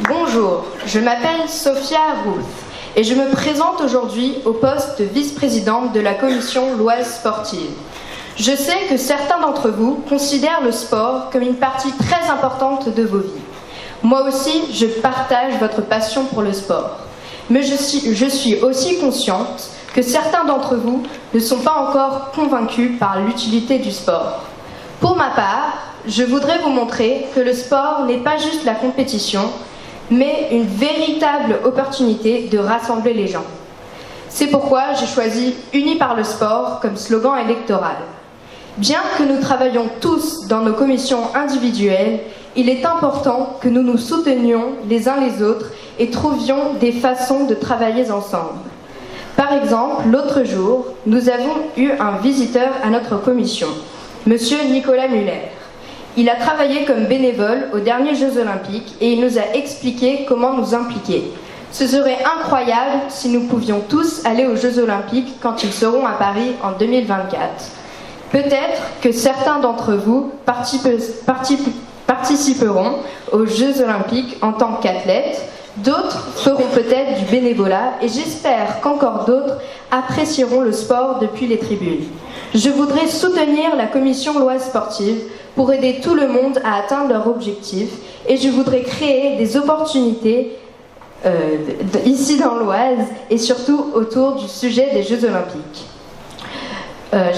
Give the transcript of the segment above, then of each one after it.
Bonjour, je m'appelle Sophia Ruth et je me présente aujourd'hui au poste de vice-présidente de la commission l'Oise sportive. Je sais que certains d'entre vous considèrent le sport comme une partie très importante de vos vies. Moi aussi, je partage votre passion pour le sport. Mais je suis aussi consciente que certains d'entre vous ne sont pas encore convaincus par l'utilité du sport. Pour ma part, je voudrais vous montrer que le sport n'est pas juste la compétition, mais une véritable opportunité de rassembler les gens. C'est pourquoi j'ai choisi « Unis par le sport » comme slogan électoral. Bien que nous travaillions tous dans nos commissions individuelles, il est important que nous nous soutenions les uns les autres et trouvions des façons de travailler ensemble. Par exemple, l'autre jour, nous avons eu un visiteur à notre commission, Monsieur Nicolas Muller. Il a travaillé comme bénévole aux derniers Jeux Olympiques et il nous a expliqué comment nous impliquer. Ce serait incroyable si nous pouvions tous aller aux Jeux Olympiques quand ils seront à Paris en 2024. Peut-être que certains d'entre vous participeront aux Jeux Olympiques en tant qu'athlètes, d'autres feront peut-être du bénévolat et j'espère qu'encore d'autres apprécieront le sport depuis les tribunes. Je voudrais soutenir la commission l'Oise sportive pour aider tout le monde à atteindre leurs objectifs et je voudrais créer des opportunités ici dans l'Oise et surtout autour du sujet des Jeux Olympiques.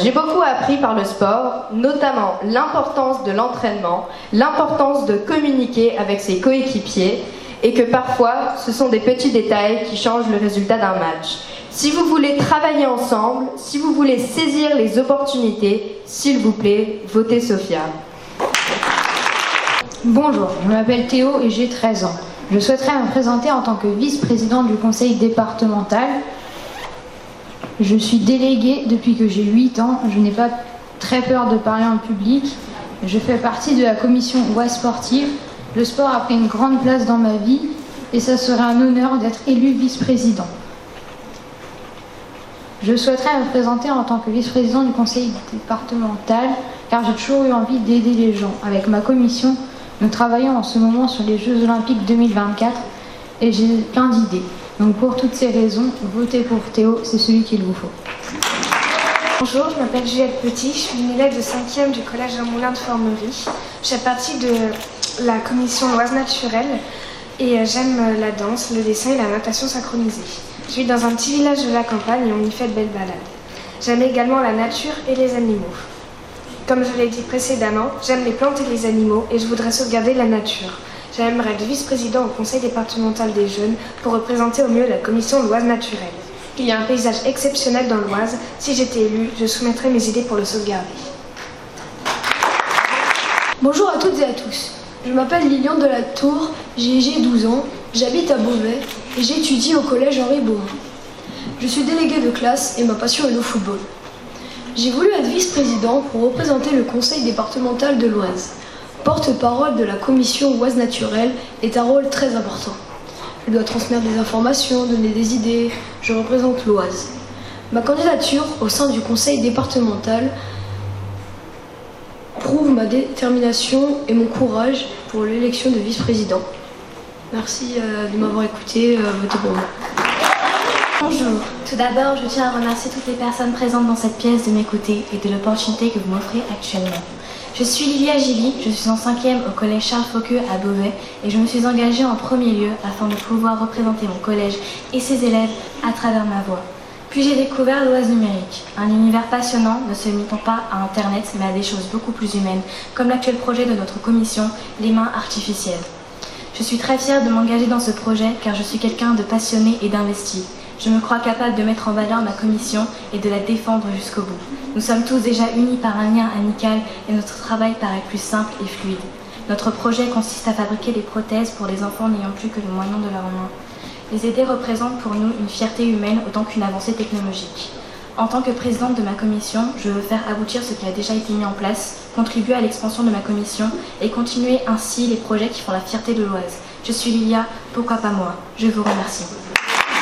J'ai beaucoup appris par le sport, notamment l'importance de l'entraînement, l'importance de communiquer avec ses coéquipiers et que parfois ce sont des petits détails qui changent le résultat d'un match. Si vous voulez travailler ensemble, si vous voulez saisir les opportunités, s'il vous plaît, votez Sophia. Bonjour, je m'appelle Théo et j'ai 13 ans. Je souhaiterais me présenter en tant que vice-présidente du conseil départemental. Je suis déléguée depuis que j'ai 8 ans. Je n'ai pas très peur de parler en public. Je fais partie de la commission l'Oise sportive. Le sport a pris une grande place dans ma vie et ça serait un honneur d'être élu vice-président. Je souhaiterais me présenter en tant que vice-président du conseil départemental car j'ai toujours eu envie d'aider les gens. Avec ma commission, nous travaillons en ce moment sur les Jeux Olympiques 2024 et j'ai plein d'idées. Donc pour toutes ces raisons, votez pour Théo, c'est celui qu'il vous faut. Bonjour, je m'appelle Juliette Petit, je suis une élève de 5e du collège de Moulin de Formerie. Je fais partie de la commission l'Oise naturelle et j'aime la danse, le dessin et la natation synchronisée. Je vis dans un petit village de la campagne et on y fait de belles balades. J'aime également la nature et les animaux. Comme je l'ai dit précédemment, j'aime les plantes et les animaux et je voudrais sauvegarder la nature. J'aimerais être vice-président au conseil départemental des jeunes pour représenter au mieux la commission l'Oise naturelle. Il y a un paysage exceptionnel dans l'Oise. Si j'étais élue, je soumettrais mes idées pour le sauvegarder. Bonjour à toutes et à tous. Je m'appelle Lilian de la Tour, j'ai 12 ans, j'habite à Beauvais et j'étudie au collège Henri Beaumont. Je suis déléguée de classe et ma passion est le football. J'ai voulu être vice-président pour représenter le conseil départemental de l'Oise. Porte-parole de la commission l'Oise naturelle est un rôle très important. Je dois transmettre des informations, donner des idées, je représente l'Oise. Ma candidature au sein du conseil départemental prouve ma détermination et mon courage pour l'élection de vice-président. Merci de m'avoir écouté, votez pour moi. Bonjour, tout d'abord je tiens à remercier toutes les personnes présentes dans cette pièce de m'écouter et de l'opportunité que vous m'offrez actuellement. Je suis Lilia Gilly, je suis en 5e au collège Charles Fauqueux à Beauvais et je me suis engagée en premier lieu afin de pouvoir représenter mon collège et ses élèves à travers ma voix. Puis j'ai découvert l'Oise numérique, un univers passionnant ne se limitant pas à Internet mais à des choses beaucoup plus humaines, comme l'actuel projet de notre commission, les mains artificielles. Je suis très fière de m'engager dans ce projet car je suis quelqu'un de passionné et d'investi. Je me crois capable de mettre en valeur ma commission et de la défendre jusqu'au bout. Nous sommes tous déjà unis par un lien amical et notre travail paraît plus simple et fluide. Notre projet consiste à fabriquer des prothèses pour les enfants n'ayant plus que le moyen de leurs mains. Les aider représente pour nous une fierté humaine autant qu'une avancée technologique. En tant que présidente de ma commission, je veux faire aboutir ce qui a déjà été mis en place, contribuer à l'expansion de ma commission et continuer ainsi les projets qui font la fierté de l'Oise. Je suis Lilia, pourquoi pas moi? Je vous remercie.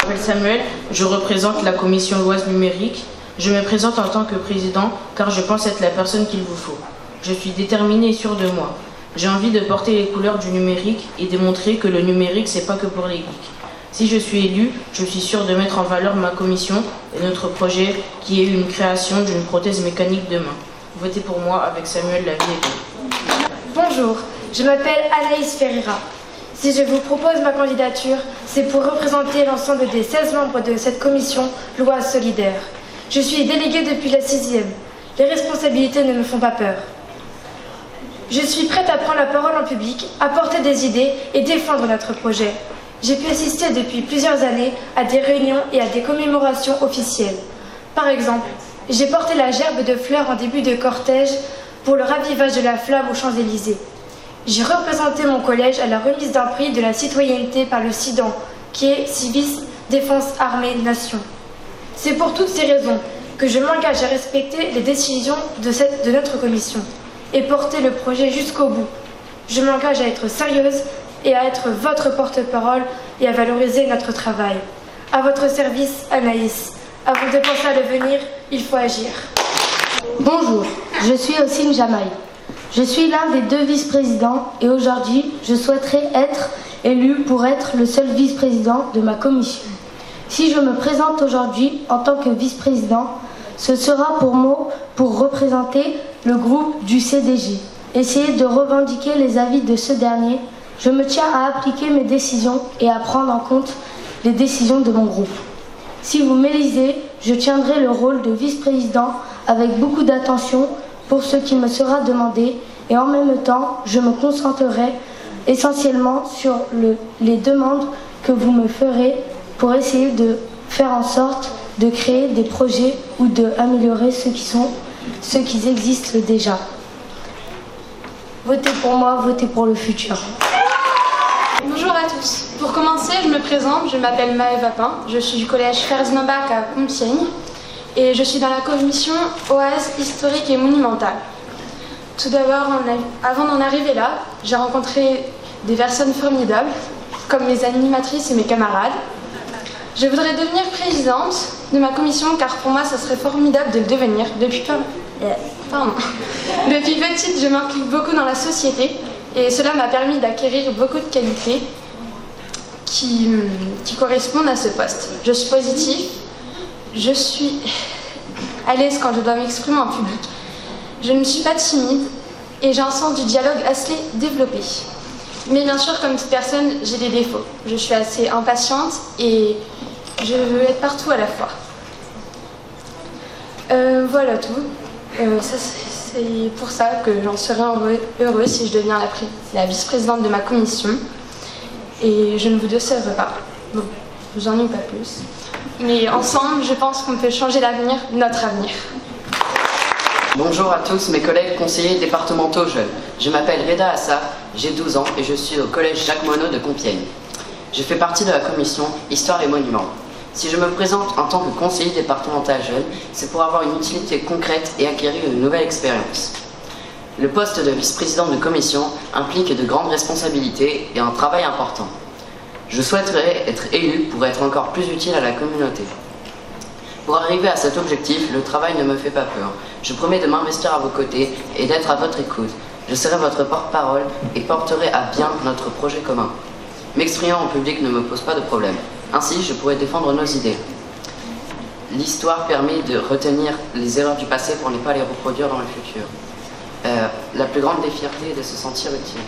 Je m'appelle Samuel, je représente la commission l'Oise numérique. Je me présente en tant que président car je pense être la personne qu'il vous faut. Je suis déterminée et sûre de moi. J'ai envie de porter les couleurs du numérique et démontrer que le numérique, c'est pas que pour les geeks. Si je suis élu, je suis sûr de mettre en valeur ma commission et notre projet qui est une création d'une prothèse mécanique de main. Votez pour moi avec Samuel Lavie. Bonjour, je m'appelle Anaïs Ferreira. Si je vous propose ma candidature, c'est pour représenter l'ensemble des 16 membres de cette commission L'Oise solidaire. Je suis déléguée depuis la 6e. Les responsabilités ne me font pas peur. Je suis prête à prendre la parole en public, apporter des idées et défendre notre projet. J'ai pu assister depuis plusieurs années à des réunions et à des commémorations officielles. Par exemple, j'ai porté la gerbe de fleurs en début de cortège pour le ravivage de la flamme aux Champs-Élysées. J'ai représenté mon collège à la remise d'un prix de la citoyenneté par le CIDAN, qui est Civis Défense Armée Nation. C'est pour toutes ces raisons que je m'engage à respecter les décisions de notre commission et porter le projet jusqu'au bout. Je m'engage à être sérieuse et à être votre porte-parole et à valoriser notre travail. À votre service, Anaïs. Avant de penser à l'avenir, il faut agir. Bonjour, je suis Ossine Jamaï. Je suis l'un des 2 vice-présidents et aujourd'hui, je souhaiterais être élu pour être le seul vice-président de ma commission. Si je me présente aujourd'hui en tant que vice-président, ce sera pour représenter le groupe du CDG. Essayer de revendiquer les avis de ce dernier. Je me tiens à appliquer mes décisions et à prendre en compte les décisions de mon groupe. Si vous m'élisez, je tiendrai le rôle de vice-président avec beaucoup d'attention pour ce qui me sera demandé et en même temps, je me concentrerai essentiellement sur les demandes que vous me ferez pour essayer de faire en sorte de créer des projets ou d'améliorer ceux qui existent déjà. Votez pour moi, votez pour le futur. Bonjour à tous. Pour commencer, je me présente, je m'appelle Maëve Vapin, je suis du collège Ferdinand Bach à Compiègne et je suis dans la commission Oise historique et monumentale. Tout d'abord, avant d'en arriver là, j'ai rencontré des personnes formidables, comme mes animatrices et mes camarades. Je voudrais devenir présidente de ma commission car pour moi, ça serait formidable de le devenir. Depuis petite, je m'implique beaucoup dans la société. Et cela m'a permis d'acquérir beaucoup de qualités qui correspondent à ce poste. Je suis positive, je suis à l'aise quand je dois m'exprimer en public, je ne suis pas timide et j'ai un sens du dialogue assez développé. Mais bien sûr, comme toute personne, j'ai des défauts. Je suis assez impatiente et je veux être partout à la fois. Voilà tout. C'est pour ça que j'en serais heureuse si je deviens la vice-présidente de ma commission. Et je ne vous décevrai pas. Bon, je vous en dis pas plus. Mais ensemble, je pense qu'on peut changer l'avenir, notre avenir. Bonjour à tous mes collègues conseillers départementaux jeunes. Je m'appelle Reda Assa, j'ai 12 ans et je suis au collège Jacques Monod de Compiègne. Je fais partie de la commission Histoire et Monuments. Si je me présente en tant que conseiller départemental jeune, c'est pour avoir une utilité concrète et acquérir une nouvelle expérience. Le poste de vice-président de commission implique de grandes responsabilités et un travail important. Je souhaiterais être élu pour être encore plus utile à la communauté. Pour arriver à cet objectif, le travail ne me fait pas peur. Je promets de m'investir à vos côtés et d'être à votre écoute. Je serai votre porte-parole et porterai à bien notre projet commun. M'exprimer en public ne me pose pas de problème. Ainsi, je pourrais défendre nos idées. L'histoire permet de retenir les erreurs du passé pour ne pas les reproduire dans le futur. La plus grande des fiertés est de se sentir utile.